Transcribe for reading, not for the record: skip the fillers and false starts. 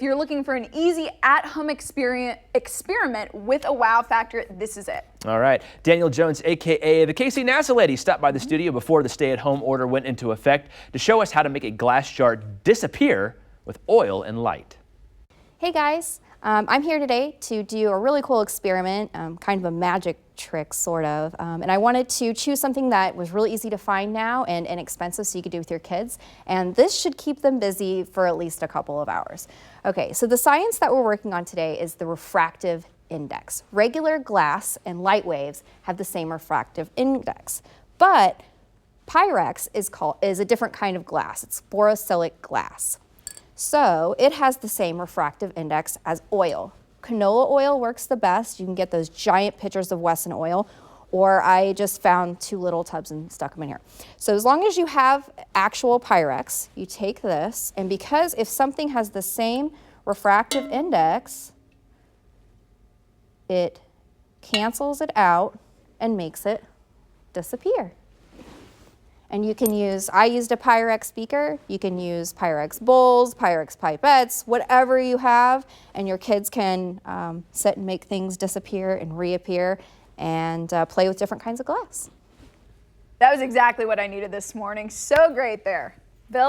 If you're looking for an easy at-home experiment with a wow factor, this is it. All right. Danielle Jones, a.k.a. the Casey NASA lady, stopped by the studio before the stay-at-home order went into effect to show us how to make a glass jar disappear with oil and light. Hey guys, I'm here today to do a really cool experiment, kind of a magic trick sort of, and I wanted to choose something that was really easy to find now and inexpensive so you could do with your kids, and this should keep them busy for at least a couple of hours. Okay, so the science that we're working on today is the refractive index. Regular glass and light waves have the same refractive index, but Pyrex is a different kind of glass. It's borosilicate glass. So it has the same refractive index as oil. Canola oil works the best. You can get those giant pitchers of Wesson oil, or I just found 2 little tubs and stuck them in here. So as long as you have actual Pyrex, you take this, and because if something has the same refractive index, it cancels it out and makes it disappear. And you can use, I used a Pyrex beaker, you can use Pyrex bowls, Pyrex pipettes, whatever you have, and your kids can sit and make things disappear and reappear and play with different kinds of glass. That was exactly what I needed this morning. So great there. Bill?